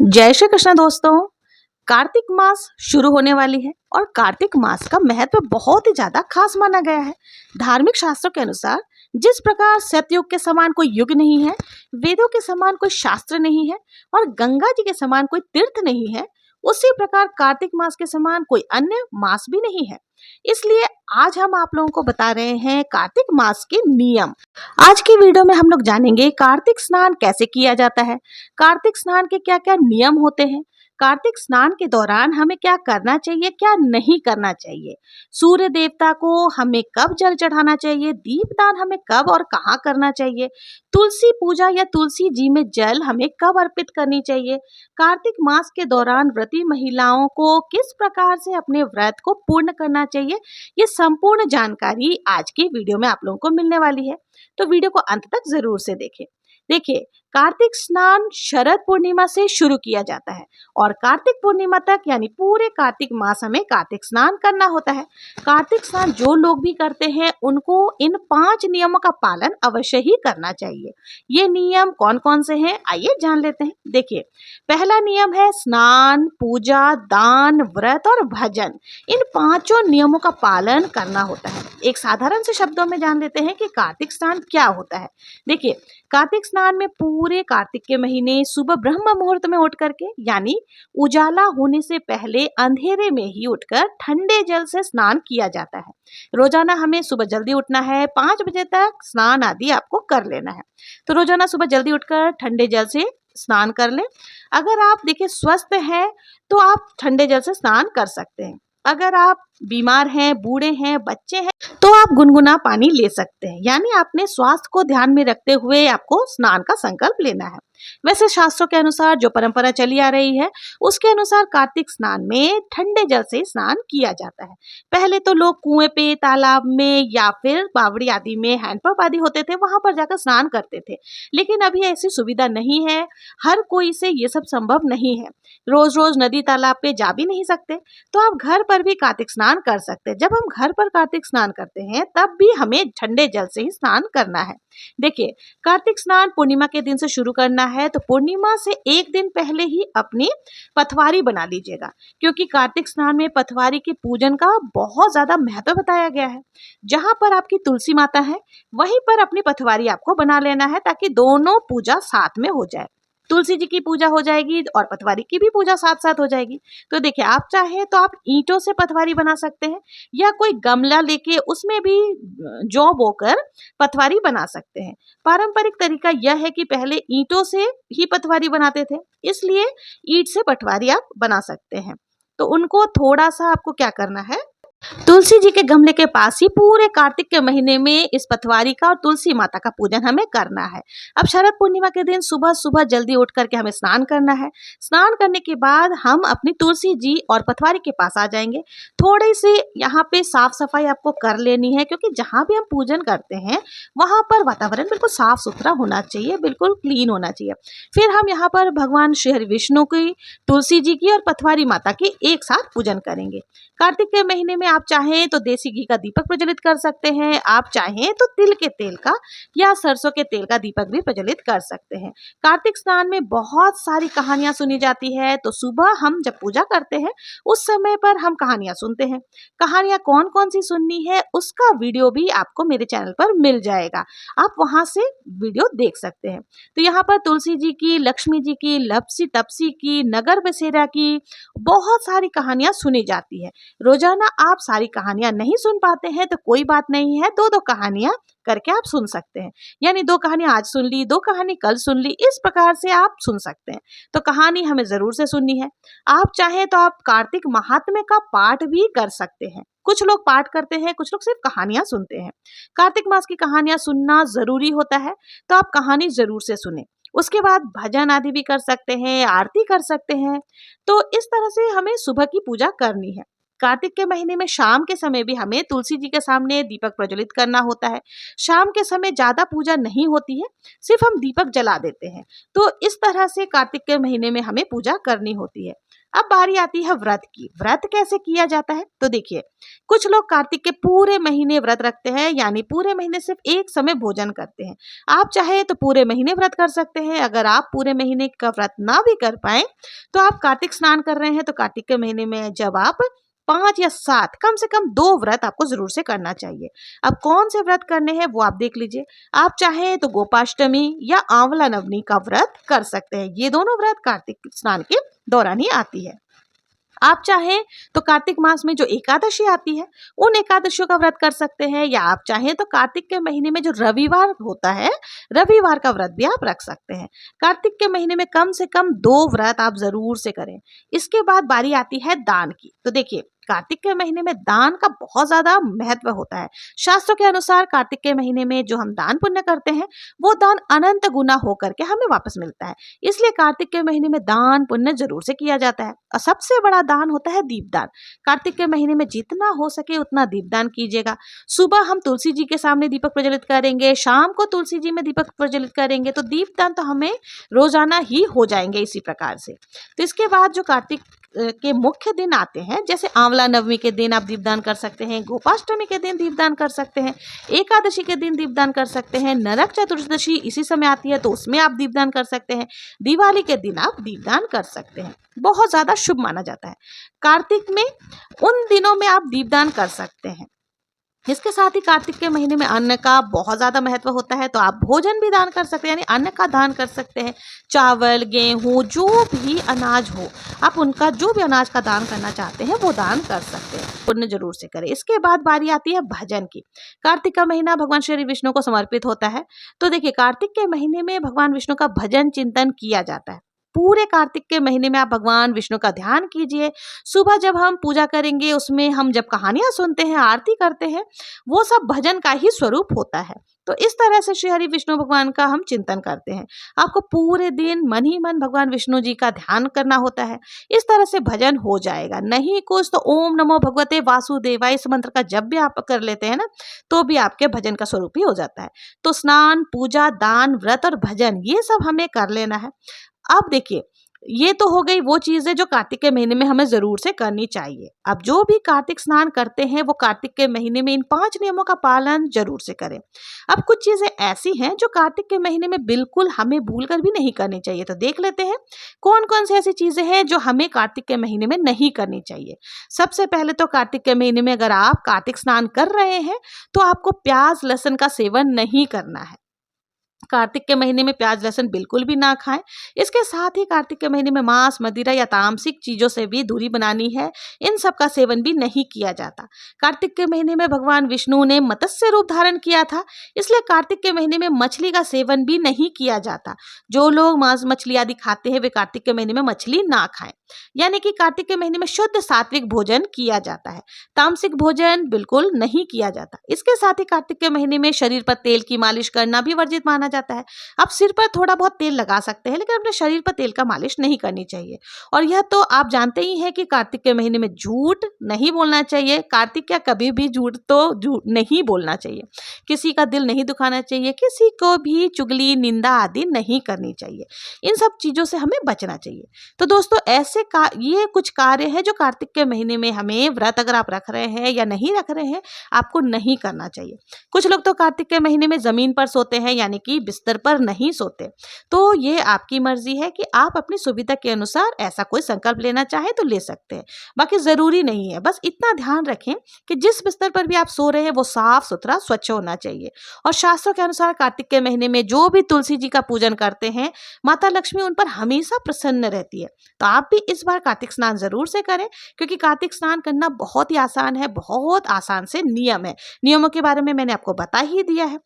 जय श्री कृष्ण दोस्तों। कार्तिक मास शुरू होने वाली है और कार्तिक मास का महत्व बहुत ही ज्यादा खास माना गया है। धार्मिक शास्त्रों के अनुसार जिस प्रकार सतयुग के समान कोई युग नहीं है, वेदों के समान कोई शास्त्र नहीं है और गंगा जी के समान कोई तीर्थ नहीं है, उसी प्रकार कार्तिक मास के समान कोई अन्य मास भी नहीं है। इसलिए आज हम आप लोगों को बता रहे हैं कार्तिक मास के नियम। आज की वीडियो में हम लोग जानेंगे कार्तिक स्नान कैसे किया जाता है, कार्तिक स्नान के क्या क्या नियम होते हैं, कार्तिक स्नान के दौरान हमें क्या करना चाहिए क्या नहीं करना चाहिए, सूर्य देवता को हमें कब जल चढ़ाना चाहिए, दीपदान हमें कब और कहाँ करना चाहिए, तुलसी पूजा या तुलसी जी में जल हमें कब अर्पित करनी चाहिए, कार्तिक मास के दौरान व्रती महिलाओं को किस प्रकार से अपने व्रत को पूर्ण करना चाहिए, ये संपूर्ण जानकारी आज की वीडियो में आप लोगों को मिलने वाली है। तो वीडियो को अंत तक जरूर से देखें। देखिए, कार्तिक स्नान शरद पूर्णिमा से शुरू किया जाता है और कार्तिक पूर्णिमा तक यानी पूरे कार्तिक मास हमें कार्तिक स्नान करना होता है। कार्तिक स्नान जो लोग भी करते हैं उनको इन 5 नियमों का पालन अवश्य ही करना चाहिए। ये नियम कौन कौन से हैं आइए जान लेते हैं। देखिए, पहला नियम है स्नान, पूजा, दान, व्रत और भजन। इन पांचों नियमों का पालन करना होता है। एक साधारण से शब्दों में जान लेते हैं कि कार्तिक स्नान क्या होता है। देखिए, कार्तिक स्नान में पूरे कार्तिक के महीने सुबह ब्रह्म मुहूर्त में उठ करके यानी उजाला होने से पहले अंधेरे में ही उठकर ठंडे जल से स्नान किया जाता है। रोजाना हमें सुबह जल्दी उठना है, 5 बजे तक स्नान आदि आपको कर लेना है। तो रोजाना सुबह जल्दी उठकर ठंडे जल से स्नान कर लें। अगर आप देखिए स्वस्थ हैं तो आप ठंडे जल से स्नान कर सकते हैं। अगर आप बीमार हैं, बूढ़े हैं, बच्चे हैं तो आप गुनगुना पानी ले सकते हैं। यानी अपने स्वास्थ्य को ध्यान में रखते हुए आपको स्नान का संकल्प लेना है। वैसे शास्त्रों के अनुसार जो परंपरा चली आ रही है उसके अनुसार कार्तिक स्नान में ठंडे जल से स्नान किया जाता है। पहले तो लोग कुएं पे, तालाब में या फिर बावड़ी आदि में, हैंडपंप आदि होते थे, वहां पर जाकर स्नान करते थे। लेकिन अभी ऐसी सुविधा नहीं है, हर कोई से ये सब संभव नहीं है। रोज रोज नदी तालाब पे जा भी नहीं सकते, तो आप घर पर भी कार्तिक स्नान कर सकते हैं। जब हम घर पर कार्तिक स्नान करते हैं तब भी हमें ठंडे जल से ही स्नान करना है। देखिए, कार्तिक स्नान पूर्णिमा के दिन से शुरू करना है तो पूर्णिमा से एक दिन पहले ही अपनी पथवारी बना लीजिएगा, क्योंकि कार्तिक स्नान में पथवारी के पूजन का बहुत ज्यादा महत्व बताया गया है। जहां पर आपकी तुलसी माता है वहीं पर अपनी पथवारी आपको बना लेना है ताकि दोनों पूजा साथ में हो जाए। तुलसी जी की पूजा हो जाएगी और पथवारी की भी पूजा साथ साथ हो जाएगी। तो देखिए, आप चाहे तो आप ईंटों से पथवारी बना सकते हैं या कोई गमला लेके उसमें भी जौ बोकर पथवारी बना सकते हैं। पारंपरिक तरीका यह है कि पहले ईंटों से ही पथवारी बनाते थे, इसलिए ईंट से पटवारी आप बना सकते हैं। तो उनको थोड़ा सा आपको क्या करना है, तुलसी जी के गमले के पास ही पूरे कार्तिक के महीने में इस पथवारी का और तुलसी माता का पूजन हमें करना है। अब शरद पूर्णिमा के दिन सुबह सुबह जल्दी उठ करके हमें स्नान करना है। स्नान करने के बाद हम अपनी तुलसी जी और पथवारी के पास आ जाएंगे। थोड़ी सी यहाँ पे साफ सफाई आपको कर लेनी है, क्योंकि जहाँ भी हम पूजन करते हैं वहां पर वातावरण बिल्कुल साफ सुथरा होना चाहिए, बिल्कुल क्लीन होना चाहिए। फिर हम यहाँ पर भगवान श्री हरि विष्णु की, तुलसी जी की और पथवारी माता की एक साथ पूजन करेंगे। कार्तिक के महीने में आप चाहें तो देसी घी का दीपक प्रज्वलित कर सकते हैं, आप चाहें तो तिल के तेल का या सरसों के तेल का दीपक भी प्रज्वलित कर सकते हैं। कार्तिक स्नान में बहुत सारी कहानियां सुनी जाती है, तो सुबह हम जब पूजा करते हैं उस समय पर हम कहानियां सुनते हैं। कहानियां कौन कौन सी सुननी है उसका वीडियो भी आपको मेरे चैनल पर मिल जाएगा, आप वहां से वीडियो देख सकते हैं। तो यहाँ पर तुलसी जी की, लक्ष्मी जी की, लपसी तपसी की, नगर बसेरा की बहुत सारी कहानियां सुनी जाती है। रोजाना आप सारी कहानियां नहीं सुन पाते हैं तो कोई बात नहीं है, 2-2 कहानियां करके आप सुन सकते हैं। यानी 2 कहानियां आज सुन ली, 2 कहानी कल सुन ली, इस प्रकार से आप सुन सकते हैं। तो कहानी हमें जरूर से सुननी है। आप चाहें तो आप कार्तिक महात्म्य का पाठ भी कर सकते हैं। कुछ लोग पाठ करते हैं, कुछ लोग सिर्फ कहानियां सुनते हैं। कार्तिक मास की कहानियां सुनना जरूरी होता है, तो आप कहानी जरूर से सुने। उसके बाद भजन आदि भी कर सकते हैं, आरती कर सकते हैं। तो इस तरह से हमें सुबह की पूजा करनी है। कार्तिक के महीने में शाम के समय भी हमें तुलसी जी के सामने दीपक प्रज्वलित करना होता है। शाम के समय ज्यादा पूजा नहीं होती है, सिर्फ हम दीपक जला देते हैं। तो इस तरह से कार्तिक के महीने में हमें पूजा करनी होती है। अब बारी आती है व्रत की। व्रत कैसे किया जाता है? तो देखिए, कुछ लोग कार्तिक के पूरे महीने व्रत रखते हैं, यानी पूरे महीने सिर्फ एक समय भोजन करते हैं। आप चाहे तो पूरे महीने व्रत कर सकते हैं। अगर आप पूरे महीने का व्रत ना भी कर पाए तो आप कार्तिक स्नान कर रहे हैं तो कार्तिक के महीने में जब आप 5 या 7 कम से कम 2 व्रत आपको ज़रूर से करना चाहिए। अब कौन से व्रत करने हैं वो आप देख लीजिए। आप चाहें तो गोपाष्टमी या आंवला नवमी का व्रत कर सकते हैं। ये दोनों व्रत कार्तिक स्नान के दौरान ही आती है। आप चाहें तो कार्तिक मास में जो एकादशी आती है, उन एकादशियों का व्रत कर सकते हैं, या आप चाहें तो कार्तिक के महीने में जो रविवार होता है, रविवार का व्रत भी आप रख सकते हैं। कार्तिक के महीने में कम से कम 2 व्रत आप ज़रूर से करें। इसके बाद बारी आती है दान की। तो देखिए, कार्तिक के महीने में दान का बहुत ज़्यादा महत्व होता है। शास्त्रों के अनुसार कार्तिक के महीने में जो हम दान पुण्य करते हैं, वो दान अनंत गुना होकर के हमें वापस मिलता है। इसलिए कार्तिक के महीने में दान पुण्य ज़रूर से किया जाता है। और सबसे बड़ा दान होता है दीपदान। कार्तिक के महीने में जितना हो सके उतना दीपदान कीजिएगा। सुबह हम तुलसी जी के सामने दीपक प्रज्वलित करेंगे, शाम को तुलसी जी में दीपक प्रज्वलित करेंगे, तो दीपदान तो हमें रोजाना ही हो जाएंगे इसी प्रकार से। तो इसके बाद जो कार्तिक के मुख्य दिन आते हैं, जैसे आंवला नवमी के दिन आप दीपदान कर सकते हैं, गोपाष्टमी के दिन दीपदान कर सकते हैं, एकादशी के दिन दीपदान कर सकते हैं, नरक चतुर्दशी इसी समय आती है तो उसमें आप दीपदान कर सकते हैं, दिवाली के दिन आप दीपदान कर सकते हैं। बहुत ज़्यादा शुभ माना जाता है। कार्तिक में उन दिनों में आप दीपदान कर सकते हैं। इसके साथ ही कार्तिक के महीने में अन्न का बहुत ज़्यादा महत्व होता है, तो आप भोजन भी दान कर सकते हैं, यानी अन्न का दान कर सकते हैं। चावल, गेहूँ, जो भी अनाज हो, आप उनका जो भी अनाज का दान करना चाहते हैं वो दान कर सकते हैं। पुण्य जरूर से करें। इसके बाद बारी आती है भजन की। कार्तिक का महीना भगवान श्री विष्णु को समर्पित होता है। तो देखिए, कार्तिक के महीने में भगवान विष्णु का भजन चिंतन किया जाता है। पूरे कार्तिक के महीने में आप भगवान विष्णु का ध्यान कीजिए। सुबह जब हम पूजा करेंगे, उसमें हम जब कहानियां सुनते हैं, आरती करते हैं, वो सब भजन का ही स्वरूप होता है। तो इस तरह से श्री हरि विष्णु भगवान का हम चिंतन करते हैं। आपको पूरे दिन मन ही मन भगवान विष्णु जी का ध्यान करना होता है। इस तरह से भजन हो जाएगा। नहीं कुछ तो ओम नमो भगवते वासुदेवाय इस मंत्र का जब भी आप कर लेते हैं ना, तो भी आपके भजन का स्वरूप ही हो जाता है। तो स्नान, पूजा, दान, व्रत और भजन ये सब हमें कर लेना है। अब देखिए, ये तो हो गई वो चीजें जो कार्तिक के महीने में हमें जरूर से करनी चाहिए। अब जो भी कार्तिक स्नान करते हैं वो कार्तिक के महीने में इन 5 नियमों का पालन जरूर से करें। अब कुछ चीजें ऐसी हैं जो कार्तिक के महीने में बिल्कुल हमें भूलकर भी नहीं करनी चाहिए, तो देख लेते हैं कौन कौन सी ऐसी चीजें हैं जो हमें कार्तिक के महीने में नहीं करनी चाहिए। सबसे पहले तो कार्तिक के महीने में अगर आप कार्तिक स्नान कर रहे हैं तो आपको प्याज लहसुन का सेवन नहीं करना है। कार्तिक के महीने में प्याज लहसुन बिल्कुल भी ना खाएं। इसके साथ ही कार्तिक के महीने में मांस, मदिरा या तामसिक चीजों से भी दूरी बनानी है। इन सब का सेवन भी नहीं किया जाता। कार्तिक के महीने में भगवान विष्णु ने मत्स्य रूप धारण किया था, इसलिए कार्तिक के महीने में मछली का सेवन भी नहीं किया जाता। जो लोग मांस मछली आदि खाते हैं वे कार्तिक के महीने में मछली ना खाएं। यानी कि कार्तिक के महीने में शुद्ध सात्विक भोजन किया जाता है, तामसिक भोजन बिल्कुल नहीं किया जाता। इसके साथ ही कार्तिक के महीने में शरीर पर तेल की मालिश करना भी वर्जित माना जाता है। आप सिर पर थोड़ा बहुत तेल लगा सकते हैं, लेकिन अपने शरीर पर तेल का मालिश नहीं करनी चाहिए। और यह तो आप जानते ही हैं कि कार्तिक के महीने में झूठ नहीं बोलना चाहिए। कार्तिक क्या, कभी भी झूठ नहीं बोलना चाहिए। किसी का दिल नहीं दुखाना चाहिए, किसी को भी चुगली, निंदा आदि नहीं करनी चाहिए। इन सब चीजों से हमें बचना चाहिए। तो दोस्तों, ये कुछ कार्य है जो कार्तिक के महीने में हमें व्रत अगर आप रख रहे हैं या नहीं रख रहे हैं, आपको नहीं करना चाहिए। कुछ लोग तो कार्तिक के महीने में जमीन पर सोते हैं, यानी कि बिस्तर पर नहीं सोते। तो ये आपकी मर्जी है कि आप अपनी सुविधा के अनुसार ऐसा कोई संकल्प लेना चाहे तो ले सकते हैं, बाकी जरूरी नहीं है। बस इतना ध्यान रखें कि जिस बिस्तर पर भी आप सो रहे हैं वो साफ सुथरा स्वच्छ होना चाहिए। और शास्त्रों के अनुसार कार्तिक के महीने में जो भी तुलसी जी का पूजन करते हैं, माता लक्ष्मी उन पर हमेशा प्रसन्न रहती है। तो आप भी इस बार कार्तिक स्नान जरूर से करें, क्योंकि कार्तिक स्नान करना बहुत ही आसान है, बहुत आसान से नियम है। नियमों के बारे में मैंने आपको बता ही दिया है।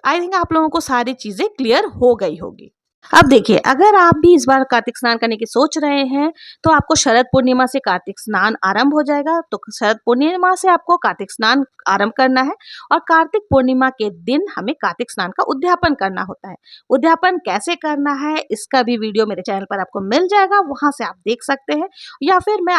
आई थिंक आप लोगों को सारी चीजें क्लियर हो गई होगी। अब देखिए, अगर आप भी इस बार कार्तिक स्नान करने की सोच रहे हैं तो आपको शरद पूर्णिमा से कार्तिक स्नान आरंभ हो जाएगा। तो शरद पूर्णिमा से आपको कार्तिक स्नान आरंभ करना है और कार्तिक पूर्णिमा के दिन हमें कार्तिक स्नान का उद्यापन करना होता है। उद्यापन कैसे करना है इसका भी वीडियो मेरे चैनल पर आपको मिल जाएगा, वहां से आप देख सकते हैं, या फिर मैं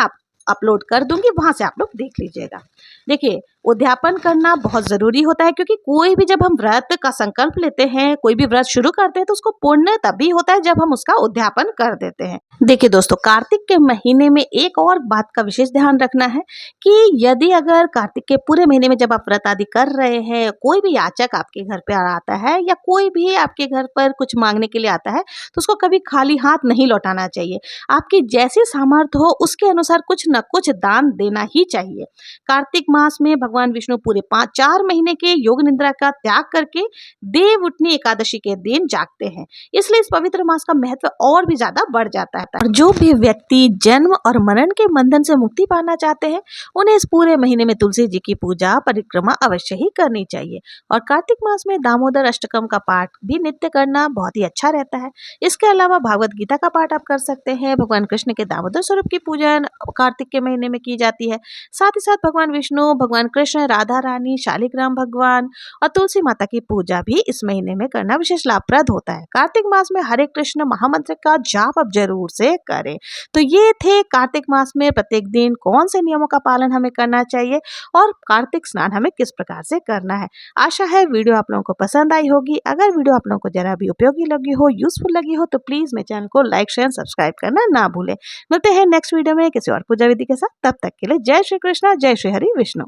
अपलोड कर दूंगी, वहां से आप लोग देख लीजिएगा। देखिए, उद्यापन करना बहुत ज़रूरी होता है, क्योंकि कोई भी जब हम व्रत का संकल्प लेते हैं, कोई भी व्रत शुरू करते हैं, तो उसको पुण्य तभी होता है जब हम उसका उद्यापन कर देते हैं। देखिए दोस्तों, कार्तिक के महीने में एक और बात का विशेष ध्यान रखना है कि यदि अगर कार्तिक के पूरे महीने में जब आप व्रत आदि कर रहे हैं, कोई भी याचक आपके घर पे आता है या कोई भी आपके घर पर कुछ मांगने के लिए आता है, तो उसको कभी खाली हाथ नहीं लौटाना चाहिए। आपकी जैसी सामर्थ्य हो उसके अनुसार कुछ न कुछ दान देना ही चाहिए। कार्तिक मास में भगवान विष्णु पूरे 4 महीने के योग निद्रा का त्याग करके देव उठनी एकादशी के दिन जागते हैं, इसलिए इस पवित्र मास का महत्व और भी ज्यादा बढ़ जाता है। और जो भी व्यक्ति जन्म और मरण के बंधन से मुक्ति पाना चाहते हैं, उन्हें इस पूरे महीने में तुलसी जी की पूजा परिक्रमा अवश्य ही करनी चाहिए। और कार्तिक मास में दामोदर अष्टकम का पाठ भी नित्य करना बहुत ही अच्छा रहता है। इसके अलावा भागवत गीता का पाठ आप कर सकते हैं। भगवान कृष्ण के दामोदर स्वरूप की पूजन कार्तिक के महीने में की जाती है। साथ ही साथ भगवान विष्णु, भगवान कृष्ण, राधा रानी, शालिग्राम भगवान और तुलसी माता की पूजा भी इस महीने में करना विशेष लाभप्रद होता है। कार्तिक मास में हरे कृष्ण महामंत्र का जाप आप जरूर से करें। तो ये थे कार्तिक मास में प्रत्येक दिन कौन से नियमों का पालन हमें करना चाहिए और कार्तिक स्नान हमें किस प्रकार से करना है। आशा है वीडियो आप लोगों को पसंद आई होगी। अगर वीडियो आप लोगों को जरा भी उपयोगी लगी हो, यूजफुल लगी हो, तो प्लीज मेरे चैनल को लाइक शेयर सब्सक्राइब करना ना भूलें। मिलते हैं नेक्स्ट वीडियो में किसी और पूजा विधि के साथ। तब तक के लिए जय श्री कृष्णा, जय श्री हरि विष्णु।